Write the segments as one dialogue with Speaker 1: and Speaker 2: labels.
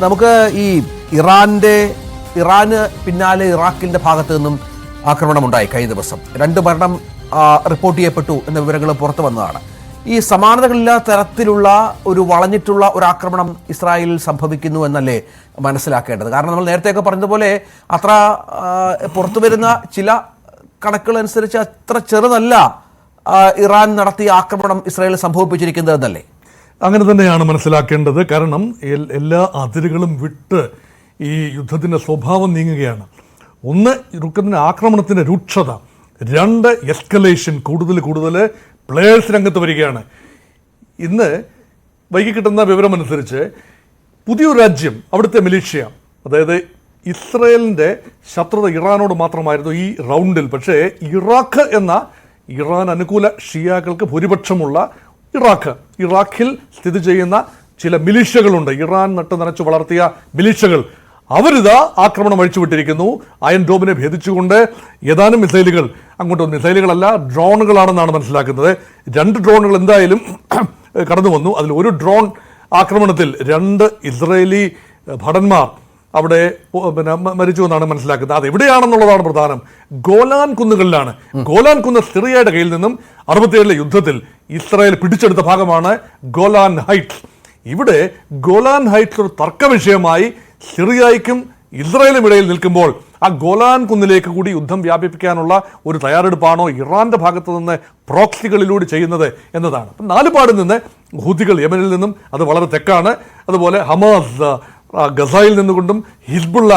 Speaker 1: നമുക്ക് ഈ ഇറാന് പിന്നാലെ ഇറാഖിന്റെ ഭാഗത്ത് നിന്നും ആക്രമണമുണ്ടായി. കഴിഞ്ഞ ദിവസം 2 മരണം റിപ്പോർട്ട് ചെയ്യപ്പെട്ടു എന്ന വിവരങ്ങൾ പുറത്തു വന്നതാണ്. ഈ സമാനതകളില്ലാത്ത തരത്തിലുള്ള ഒരു വളഞ്ഞിട്ടുള്ള ഒരു ആക്രമണം ഇസ്രായേലിൽ സംഭവിക്കുന്നു എന്നല്ലേ മനസ്സിലാക്കേണ്ടത്? കാരണം നമ്മൾ നേരത്തെയൊക്കെ പറഞ്ഞതുപോലെ അത്ര പുറത്തു വരുന്ന ചില കണക്കുകൾ അനുസരിച്ച് അത്ര ചെറുതല്ല ഇറാൻ നടത്തിയ ആക്രമണം ഇസ്രായേലിൽ സംഭവിപ്പിച്ചിരിക്കുന്നത് എന്നല്ലേ?
Speaker 2: അങ്ങനെ തന്നെയാണ് മനസ്സിലാക്കേണ്ടത്. കാരണം എല്ലാ അതിരുകളും വിട്ട് ഈ യുദ്ധത്തിൻ്റെ സ്വഭാവം നീങ്ങുകയാണ്. ഒന്ന്, റുക്കത്തിൻ്റെ ആക്രമണത്തിൻ്റെ രൂക്ഷത. 2, എസ്കലേഷൻ. കൂടുതൽ പ്ലേയേഴ്സ് രംഗത്ത് വരികയാണ്. ഇന്ന് വൈകി കിട്ടുന്ന വിവരമനുസരിച്ച് പുതിയൊരു രാജ്യം, അവിടുത്തെ മിലീഷ്യ, അതായത് ഇസ്രയേലിൻ്റെ ശത്രുത ഇറാനോട് മാത്രമായിരുന്നു ഈ റൗണ്ടിൽ. പക്ഷേ ഇറാഖ് എന്ന ഇറാൻ അനുകൂല ഷിയാക്കൾക്ക് ഭൂരിപക്ഷമുള്ള ഇറാഖിൽ സ്ഥിതി ചെയ്യുന്ന ചില മിലീഷ്യകളുണ്ട്. ഇറാൻ നനച്ചു വളർത്തിയ മിലീഷ്യകൾ, അവരിതാ ആക്രമണം അഴിച്ചുവിട്ടിരിക്കുന്നു. അയൺ ഡോമിനെ ഭേദിച്ചുകൊണ്ട് ഏതാനും മിസൈലുകൾ, അങ്ങോട്ട് മിസൈലുകളല്ല, ഡ്രോണുകളാണെന്നാണ് മനസ്സിലാക്കുന്നത്. 2 ഡ്രോണുകൾ എന്തായാലും കടന്നു വന്നു. അതിൽ ഒരു ഡ്രോൺ ആക്രമണത്തിൽ 2 ഇസ്രയേലി ഭടന്മാർ അവിടെ മരിച്ചു എന്നാണ് മനസ്സിലാക്കുന്നത്. അത് എവിടെയാണെന്നുള്ളതാണ് പ്രധാനം. ഗോലാൻ കുന്നുകളിലാണ്. ഗോലാൻ കുന്ന് സിറിയയുടെ കയ്യിൽ നിന്നും 67 യുദ്ധത്തിൽ ഇസ്രായേൽ പിടിച്ചെടുത്ത ഭാഗമാണ് ഗോലാൻ ഹൈറ്റ്സ്. ഇവിടെ ഗോലാൻ ഹൈറ്റ്സ് ഒരു തർക്ക വിഷയമായി സിറിയയ്ക്കും ഇസ്രായേലും ഇടയിൽ നിൽക്കുമ്പോൾ ആ ഗോലാൻ കുന്നിലേക്ക് കൂടി യുദ്ധം വ്യാപിപ്പിക്കാനുള്ള ഒരു തയ്യാറെടുപ്പാണോ ഇറാന്റെ ഭാഗത്ത് നിന്ന് പ്രോക്സികളിലൂടെ ചെയ്യുന്നത് എന്നതാണ്. 4 പാടിൽ നിന്ന് ഹൂതികൾ യമനിൽ നിന്നും, അത് വളരെ തെക്കാണ്. അതുപോലെ ഹമാസ് ഗസയിൽ നിന്നുകൊണ്ടും ഹിസ്ബുള്ള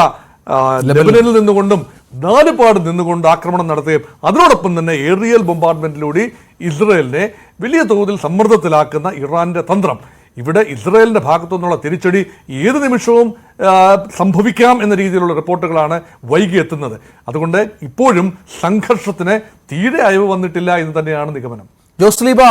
Speaker 2: ലെബനനിൽ നിന്നുകൊണ്ടും 4 പാട് നിന്നുകൊണ്ട് ആക്രമണം നടത്തുകയും അതിനോടൊപ്പം തന്നെ ഏറിയൽ ബോംബാർഡ്മെന്റിലൂടെ ഇസ്രയേലിനെ വലിയ തോതിൽ സമ്മർദ്ദത്തിലാക്കുന്ന ഇറാന്റെ തന്ത്രം. ഇവിടെ ഇസ്രയേലിന്റെ ഭാഗത്തു നിന്നുള്ള തിരിച്ചടി ഏത് നിമിഷവും സംഭവിക്കാം എന്ന രീതിയിലുള്ള റിപ്പോർട്ടുകളാണ് വൈകി എത്തുന്നത്. അതുകൊണ്ട് ഇപ്പോഴും സംഘർഷത്തിന് തീരെ അയവ് വന്നിട്ടില്ല എന്ന് തന്നെയാണ് നിഗമനം.
Speaker 1: ജോസ്ലീബ